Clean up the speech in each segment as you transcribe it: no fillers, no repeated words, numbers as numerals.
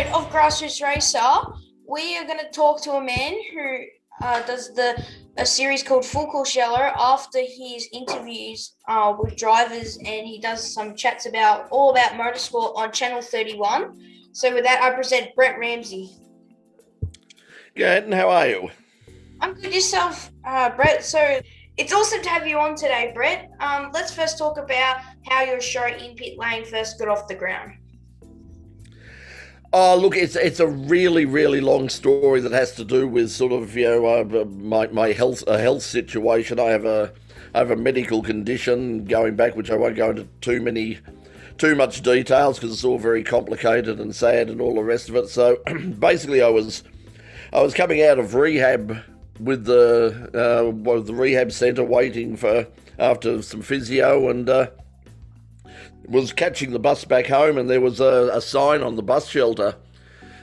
episode of Grassroots Racer, we are going to talk to a man who does a series called Full Course Yellow after his interviews with drivers, and he does some chats all about motorsport on Channel 31. So with that, I present Brett Ramsey. Good, and how are you? I'm good. Yourself, Brett? So it's awesome to have you on today, Brett. Let's first talk about how your show In Pit Lane first got off the ground. Oh, look, it's a really, really long story that has to do with sort of, my health situation. I have a medical condition going back, which I won't go into too much details because it's all very complicated and sad and all the rest of it. So basically, I was coming out of rehab with the rehab centre, waiting after some physio, and was catching the bus back home, and there was a sign on the bus shelter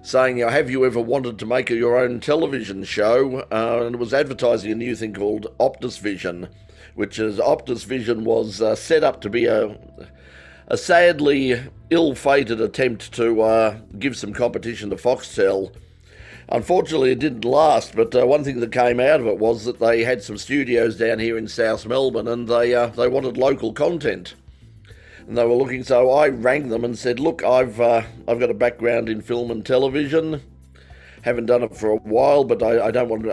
saying, have you ever wanted to make your own television show? And it was advertising a new thing called Optus Vision, which is Optus Vision was set up to be a sadly ill-fated attempt to give some competition to Foxtel. Unfortunately, it didn't last, but one thing that came out of it was that they had some studios down here in South Melbourne, and they wanted local content. And they were looking, so I rang them and said, look, I've got a background in film and television, haven't done it for a while, but I don't want to,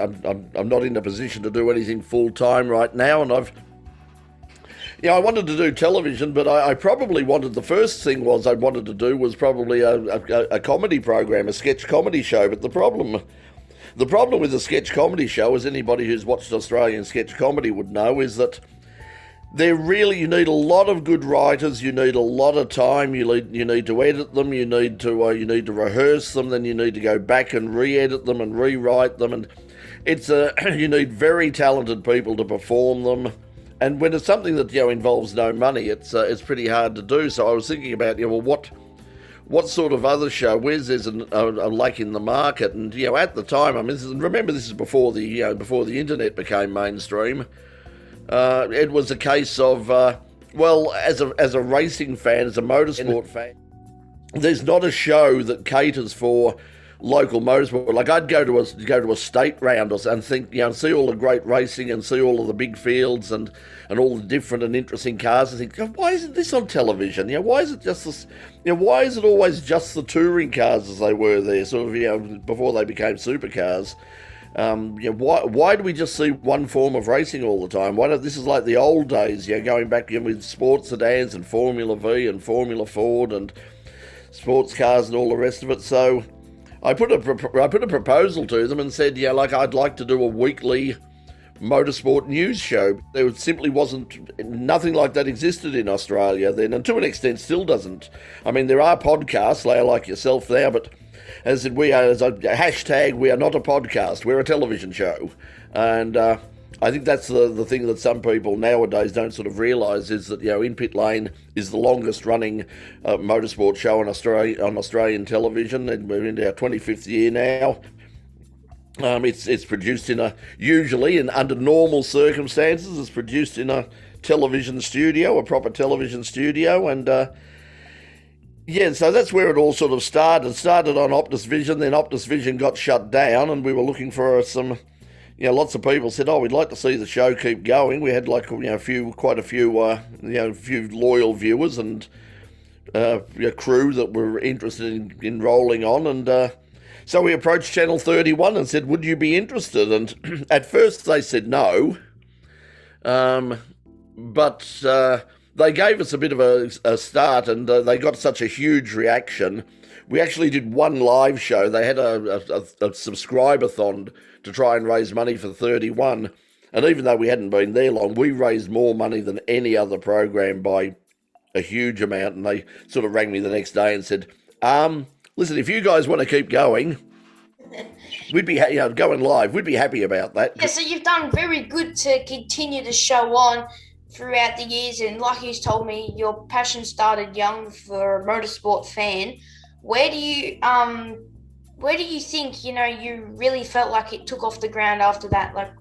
I'm not in a position to do anything full-time right now, and I wanted to do television, but I probably wanted, the first thing I wanted to do was probably a comedy program, a sketch comedy show, but the problem with a sketch comedy show, as anybody who's watched Australian sketch comedy would know, is that you need a lot of good writers, you need a lot of time, you need to edit them, you need to rehearse them, then you need to go back and re-edit them and rewrite them, and you need very talented people to perform them. And when it's something that involves no money, it's pretty hard to do. So I was thinking about what sort of other show? Where's there's a lack in the market? And at the time, remember this is before the internet became mainstream. It was a case of as a racing fan, as a motorsport fan, there's not a show that caters for local motorsport. Like I'd go to a state round and think, and see all the great racing and see all of the big fields and all the different and interesting cars, and think, why isn't this on television? Why is it just this? Why is it always just the touring cars as they were there, sort of, before they became supercars? Why do we just see one form of racing all the time? This is like the old days, going back with sports sedans and Formula V and Formula Ford and sports cars and all the rest of it. So I put a proposal to them and said, I'd like to do a weekly motorsport news show. There simply nothing like that existed in Australia then, and to an extent still doesn't. I mean, there are podcasts, like yourself there, but as in we are, as a hashtag, we are not a podcast, we're a television show. And I think that's the thing that some people nowadays don't sort of realise, is that In Pit Lane is the longest running motorsport show on Australian television, and we're into our 25th year now. It's produced usually under normal circumstances, it's produced in a television studio, a proper television studio, and so that's where it all sort of started. It started on Optus Vision, then Optus Vision got shut down, and we were looking for some. Lots of people said, we'd like to see the show keep going. We had quite a few loyal viewers and a crew that were interested in rolling on. And so we approached Channel 31 and said, would you be interested? And at first they said no, but they gave us a bit of a start, and they got such a huge reaction. We actually did one live show. They had a subscriber-thon to try and raise money for 31. And even though we hadn't been there long, we raised more money than any other program by a huge amount. And they sort of rang me the next day and said, listen, if you guys want to keep going, we'd be going live. We'd be happy about that. Yeah, so you've done very good to continue the show on throughout the years. And like you told me, your passion started young for a motorsport fan. Where do you think, you really felt like it took off the ground after that? Like,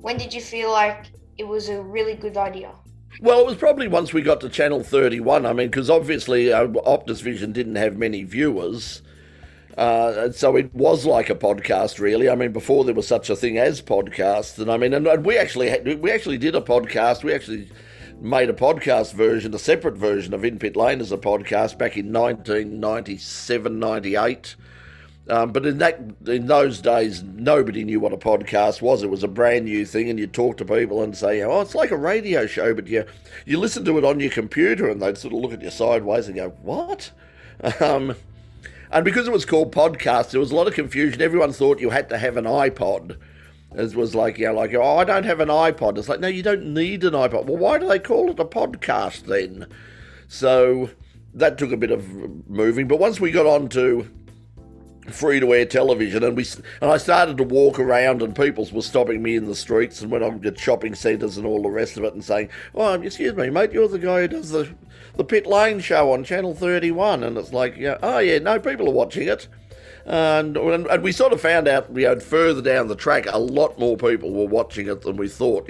when did you feel like it was a really good idea? Well, it was probably once we got to Channel 31. I mean, because obviously Optus Vision didn't have many viewers. So it was like a podcast, really. I mean, before there was such a thing as podcasts, and I mean, and we actually did a podcast. We actually made a podcast version, a separate version of In Pit Lane as a podcast back in 1997, 98. But in those days, nobody knew what a podcast was. It was a brand new thing, and you'd talk to people and say, "Oh, it's like a radio show," but you listen to it on your computer, and they'd sort of look at you sideways and go, "What?" And because it was called podcast, there was a lot of confusion. Everyone thought you had to have an iPod. It was like, "Oh, I don't have an iPod." It's like, no, you don't need an iPod. Well, why do they call it a podcast then? So that took a bit of moving. But once we got on to free-to-air television, and I started to walk around, and people were stopping me in the streets and when I'm at shopping centres and all the rest of it, and saying, "Oh, excuse me, mate, you're the guy who does the Pit Lane show on Channel 31." And it's like, "Oh yeah, no, people are watching it." And we sort of found out, further down the track, a lot more people were watching it than we thought.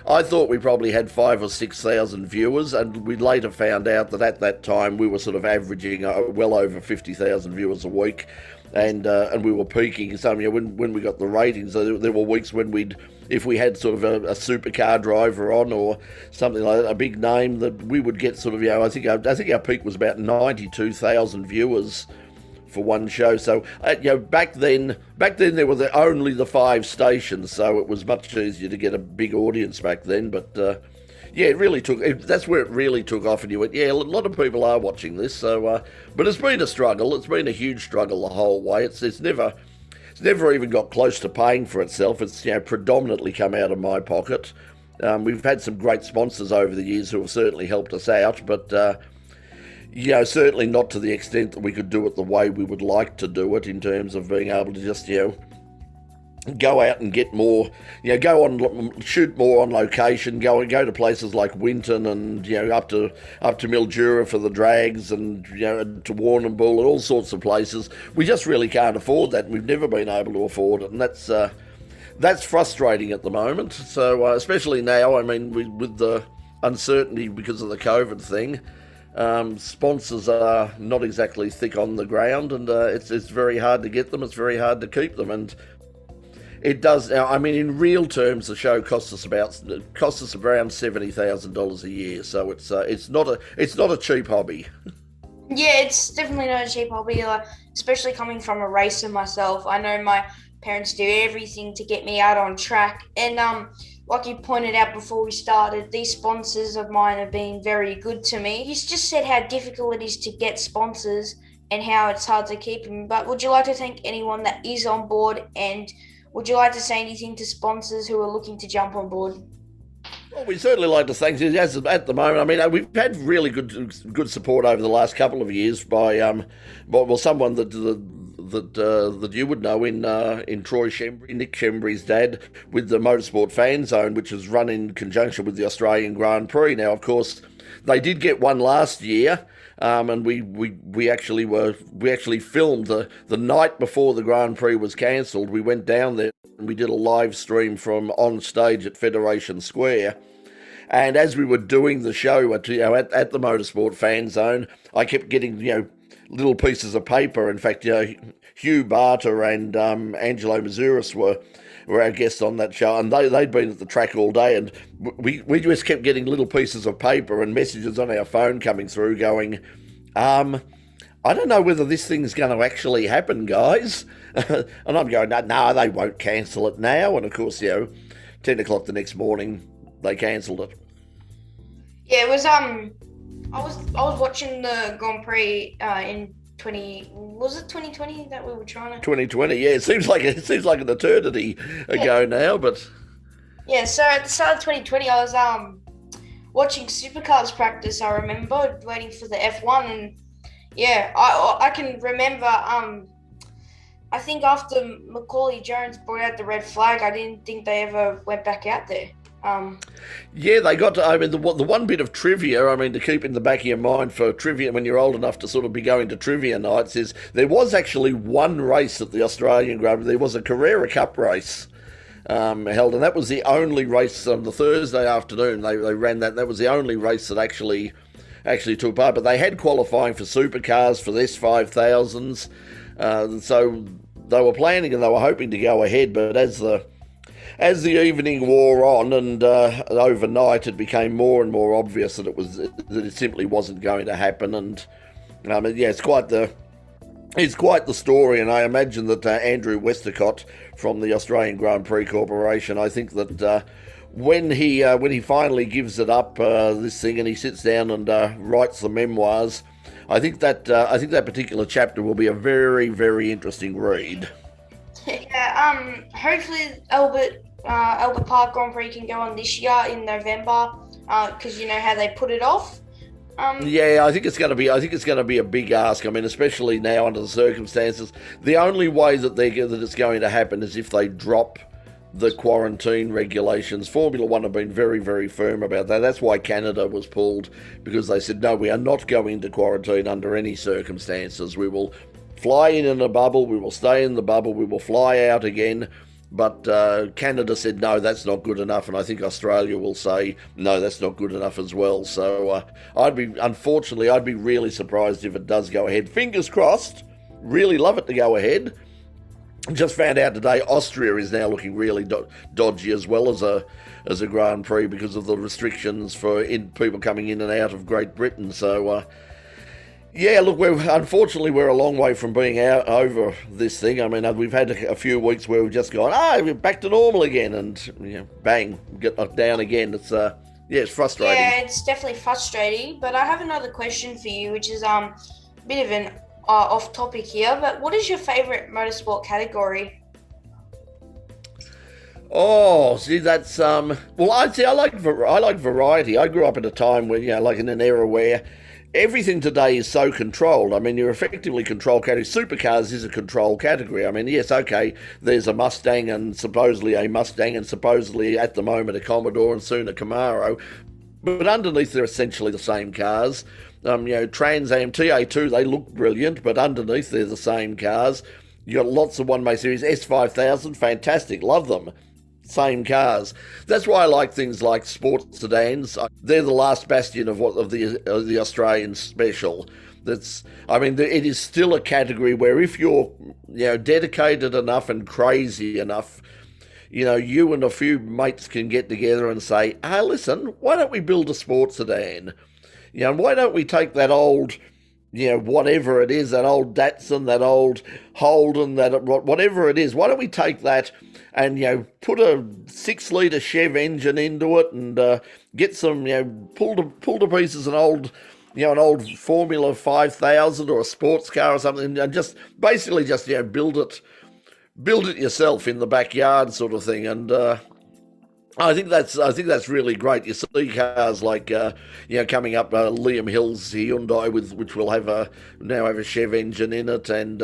I thought we probably had 5,000 or 6,000 viewers, and we later found out that at that time we were sort of averaging well over 50,000 viewers a week, and we were peaking. So when we got the ratings, there were weeks when if we had sort of a supercar driver on or something like that, a big name, that we would get sort of, I think our peak was about 92,000 viewers for one show. So back then there were only the 5 stations, so it was much easier to get a big audience back then. But it really that's where it really took off, and you went, a lot of people are watching this. So but it's been a struggle. It's been a huge struggle the whole way. It's never even got close to paying for itself. It's predominantly come out of my pocket. We've had some great sponsors over the years who have certainly helped us out, but certainly not to the extent that we could do it the way we would like to do it, in terms of being able to just, go out and get more, shoot more on location, go to places like Winton and, up to Mildura for the drags, and, to Warrnambool and all sorts of places. We just really can't afford that, and we've never been able to afford it, and that's frustrating at the moment. So, especially now, I mean, with the uncertainty because of the COVID thing, sponsors are not exactly thick on the ground, and it's very hard to get them. It's very hard to keep them, and it does. I mean, in real terms, the show costs us around $70,000 a year. So it's not a cheap hobby. Yeah, it's definitely not a cheap hobby. Especially coming from a racer myself, I know my parents do everything to get me out on track, and like you pointed out before we started, these sponsors of mine have been very good to me. You just said how difficult it is to get sponsors and how it's hard to keep them. But would you like to thank anyone that is on board, and would you like to say anything to sponsors who are looking to jump on board? Well, we certainly like to thank you. As at the moment, I mean, we've had really good support over the last couple of years by someone that you would know in Troy Shembry, Nick Shembry's dad, with the Motorsport Fan Zone, which is run in conjunction with the Australian Grand Prix. Now, of course, they did get one last year, and we actually filmed the night before the Grand Prix was cancelled. We went down there and we did a live stream from on stage at Federation Square. And as we were doing the show at the Motorsport Fan Zone, I kept getting little pieces of paper. In fact, Hugh Barter and Angelo Mazuris were our guests on that show, and they'd been at the track all day, and we just kept getting little pieces of paper and messages on our phone coming through going, I don't know whether this thing's going to actually happen, guys. And I'm going, no, they won't cancel it now. And of course, 10 o'clock the next morning, they cancelled it. Yeah, it was I was watching the Grand Prix in 2020 that we were trying to 2020. Yeah, it seems like an eternity ago now, but yeah. So at the start of 2020, I was watching supercars practice. I remember waiting for the F1, and yeah, I can remember. I think after Macaulay Jones brought out the red flag, I didn't think they ever went back out there. Yeah, they got to, I mean, the one bit of trivia, I mean, to keep in the back of your mind for trivia when you're old enough to sort of be going to trivia nights, is there was actually one race at the Australian Grand Prix. There was a Carrera Cup race held, and that was the only race on the Thursday afternoon. They ran that. That was the only race that actually took part. But they had qualifying for supercars, for the S5000s, So they were planning and they were hoping to go ahead, but as the evening wore on and overnight, it became more and more obvious that it simply wasn't going to happen. And it's quite the story. And I imagine that Andrew Westacott from the Australian Grand Prix Corporation, I think that when he finally gives it up, this thing, and he sits down and writes the memoirs, I think that particular chapter will be a very, very interesting read. Yeah. Hopefully Albert Park Grand Prix can go on this year in November, because you know how they put it off. Yeah, I think it's going to be a big ask. I mean, especially now under the circumstances. The only way that it's going to happen is if they drop the quarantine regulations. Formula One have been very, very firm about that. That's why Canada was pulled, because they said, no, we are not going into quarantine under any circumstances. We will fly in a bubble, we will stay in the bubble, we will fly out again. But Canada said, no, that's not good enough. And I think Australia will say, no, that's not good enough as well. So I'd be really surprised if it does go ahead. Fingers crossed. Really love it to go ahead. Just found out today Austria is now looking really dodgy as well as a Grand Prix because of the restrictions for people coming in and out of Great Britain. So, yeah, look, unfortunately we're a long way from being out over this thing. I mean, we've had a few weeks where we've just gone, we're back to normal again, and bang, get knocked down again. It's it's frustrating. Yeah, it's definitely frustrating. But I have another question for you, which is a bit of an off topic here, but what is your favourite motorsport category? Oh, see, that's well, I like variety. I grew up at a time where, like in an era where everything today is so controlled. I mean, you're effectively controlled category. Supercars is a control category. I mean, yes, okay, there's a Mustang and supposedly at the moment a Commodore and soon a Camaro, but underneath they're essentially the same cars. Trans Am TA2, they look brilliant, but underneath they're the same cars. You got lots of one-way series. S5000, fantastic, love them. Same cars. That's why I like things like sports sedans. They're the last bastion of the Australian special. It is still a category where if you're dedicated enough and crazy enough, you and a few mates can get together and say, hey, listen, why don't we build a sports sedan? Why don't we take that old, whatever it is, that old Datsun, that old Holden, that whatever it is, why don't we take that and, put a 6-litre Chev engine into it and get some, pull to pieces an old Formula 5000 or a sports car or something, and just basically build it yourself in the backyard sort of thing. And I think that's really great. You see cars like coming up, Liam Hill's Hyundai which will now have a Chev engine in it, and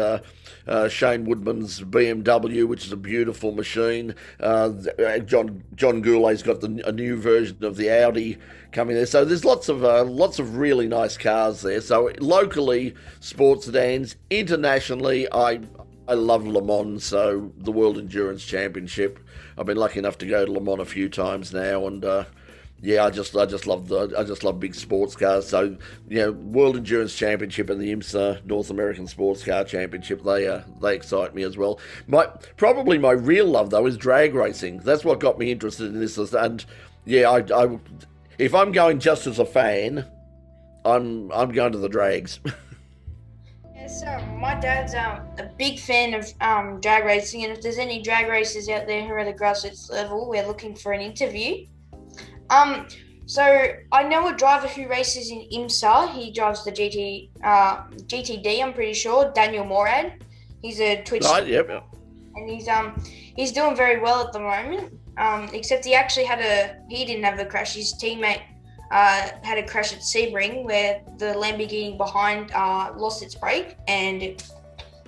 Shane Woodman's BMW, which is a beautiful machine. John Goulet's got a new version of the Audi coming there. So there's lots of really nice cars there. So locally, sports sedans. Internationally, I love Le Mans, so the World Endurance Championship. I've been lucky enough to go to Le Mans a few times now, and I just love big sports cars. So World Endurance Championship and the IMSA North American Sports Car Championship, they excite me as well. Probably my real love though is drag racing. That's what got me interested in this. And if I'm going just as a fan, I'm going to the drags. So my dad's a big fan of drag racing, and if there's any drag racers out there who are at the grassroots level, we're looking for an interview. So I know a driver who races in IMSA. He drives the GTD, I'm pretty sure. Daniel Morad. He's a Twitch. Right, yep. And he's doing very well at the moment. Except he didn't have a crash. His teammate had a crash at Sebring where the Lamborghini behind lost its brake and it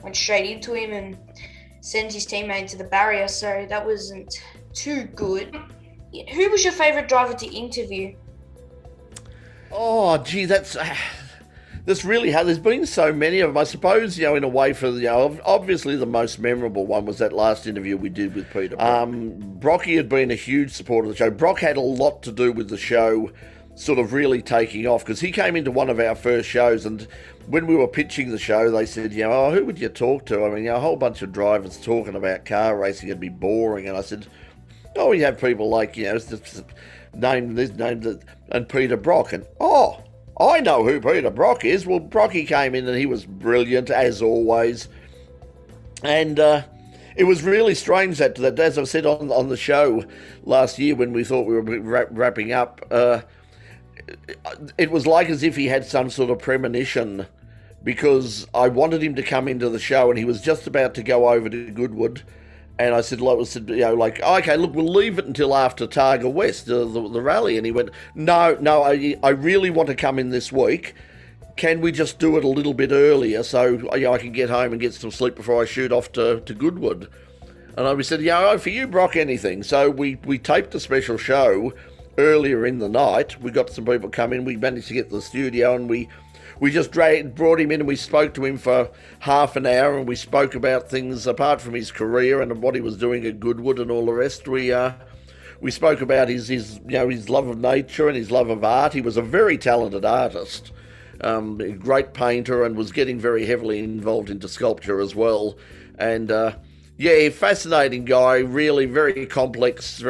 went straight into him and sent his teammate to the barrier. So that wasn't too good. Who was your favourite driver to interview? Oh, gee, that's really hard. There's been so many of them. I suppose, in a way, obviously the most memorable one was that last interview we did with Peter. Brocky had been a huge supporter of the show. Brock had a lot to do with the show sort of really taking off, because he came into one of our first shows, and when we were pitching the show, they said, oh, who would you talk to? I mean, a whole bunch of drivers talking about car racing would be boring. And I said, oh, we have people like, name this, name that, and Peter Brock. And, oh, I know who Peter Brock is. Well, Brocky came in and he was brilliant, as always. And it was really strange that as I said on the show last year when we thought we were wrapping up, it was like as if he had some sort of premonition, because I wanted him to come into the show and he was just about to go over to Goodwood. And I said, okay, look, we'll leave it until after Targa West, the rally. And he went, no, I really want to come in this week. Can we just do it a little bit earlier so I can get home and get some sleep before I shoot off to Goodwood? And we said, for you, Brock, anything. So we taped a special show earlier in the night. We got some people come in. We managed to get to the studio, and we just brought him in and we spoke to him for half an hour, and we spoke about things apart from his career and what he was doing at Goodwood and all the rest. We spoke about his love of nature and his love of art. He was a very talented artist, a great painter, and was getting very heavily involved into sculpture as well. And fascinating guy, really very complex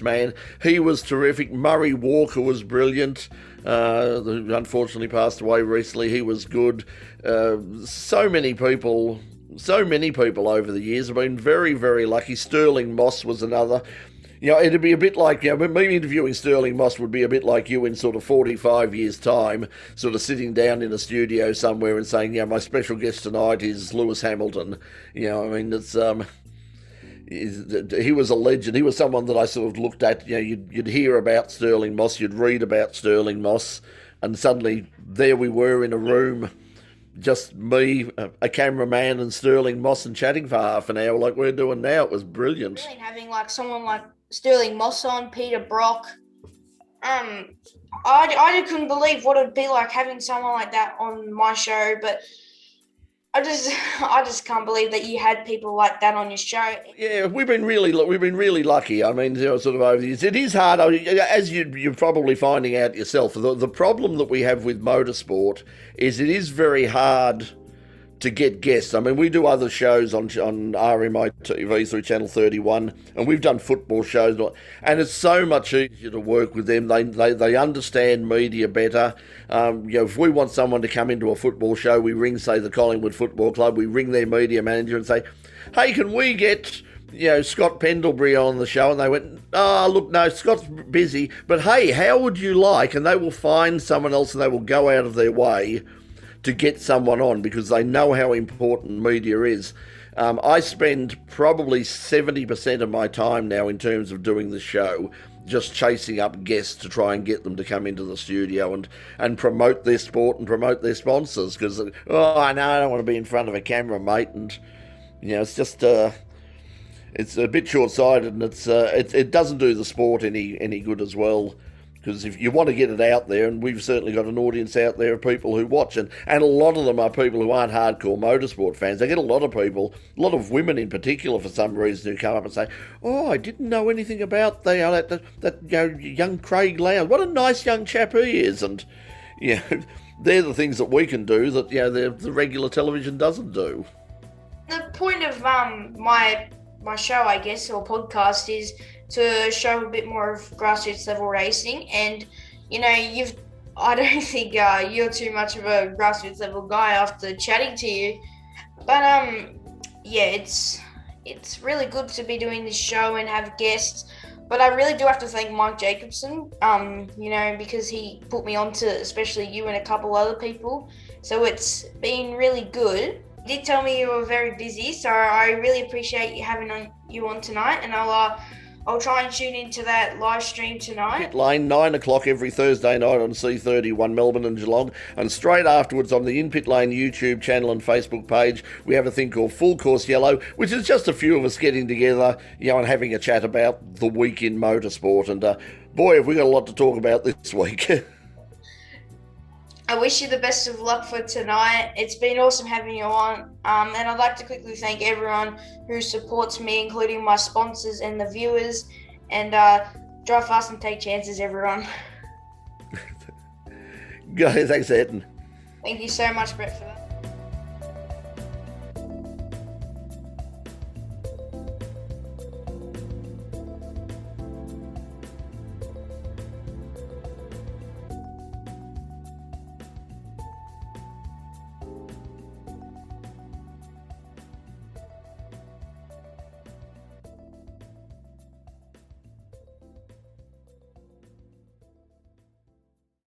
man. He was terrific. Murray Walker was brilliant. Who unfortunately passed away recently. He was good. So many people over the years have been very, very lucky. Stirling Moss was another. It'd be a bit like, me interviewing Stirling Moss would be a bit like you in sort of 45 years' time, sort of sitting down in a studio somewhere and saying, my special guest tonight is Lewis Hamilton. It's he was a legend. He was someone that I sort of looked at. You'd hear about Stirling Moss, you'd read about Stirling Moss, and suddenly there we were in a room, just me, a cameraman, and Stirling Moss, and chatting for half an hour like we're doing now. It was brilliant. Really having someone like Stirling Moss on, Peter Brock. I couldn't believe what it'd be like having someone like that on my show, but I just can't believe that you had people like that on your show. Yeah, we've been really lucky. I mean, sort of over the years. It is hard, as you're probably finding out yourself. The problem that we have with motorsport is it is very hard to get guests. I mean, we do other shows on RMI TV through Channel 31, and we've done football shows, and it's so much easier to work with them. They understand media better. If we want someone to come into a football show, we ring, say, the Collingwood Football Club, we ring their media manager and say, hey, can we get Scott Pendlebury on the show? And they went, oh, look, no, Scott's busy, but hey, how would you like? And they will find someone else, and they will go out of their way to get someone on, because they know how important media is. I spend probably 70% of my time now in terms of doing the show just chasing up guests to try and get them to come into the studio and promote their sport and promote their sponsors, because, I don't want to be in front of a camera, mate, and, it's just, it's a bit short-sighted, and it doesn't do the sport any good as well. Because if you want to get it out there, and we've certainly got an audience out there of people who watch, and a lot of them are people who aren't hardcore motorsport fans. They get a lot of people, a lot of women in particular for some reason, who come up and say, oh, I didn't know anything about that young Craig Lowndes. What a nice young chap he is. And they're the things that we can do that the regular television doesn't do. The point of my show, I guess, or podcast, is to show a bit more of grassroots level racing. And I don't think you're too much of a grassroots level guy after chatting to you, but it's really good to be doing this show and have guests. But I really do have to thank Mike Jacobson, because he put me on to especially you and a couple other people, so it's been really good. You did tell me you were very busy, so I really appreciate you having you on tonight, and I'll try and tune into that live stream tonight. Pit Lane, 9 o'clock every Thursday night on C31 Melbourne and Geelong. And straight afterwards on the In Pit Lane YouTube channel and Facebook page, we have a thing called Full Course Yellow, which is just a few of us getting together, and having a chat about the week in motorsport. And boy, have we got a lot to talk about this week. I wish you the best of luck for tonight. It's been awesome having you on. And I'd like to quickly thank everyone who supports me, including my sponsors and the viewers. And drive fast and take chances, everyone. Thanks, Ayrton. Thank you so much, Brett, for that.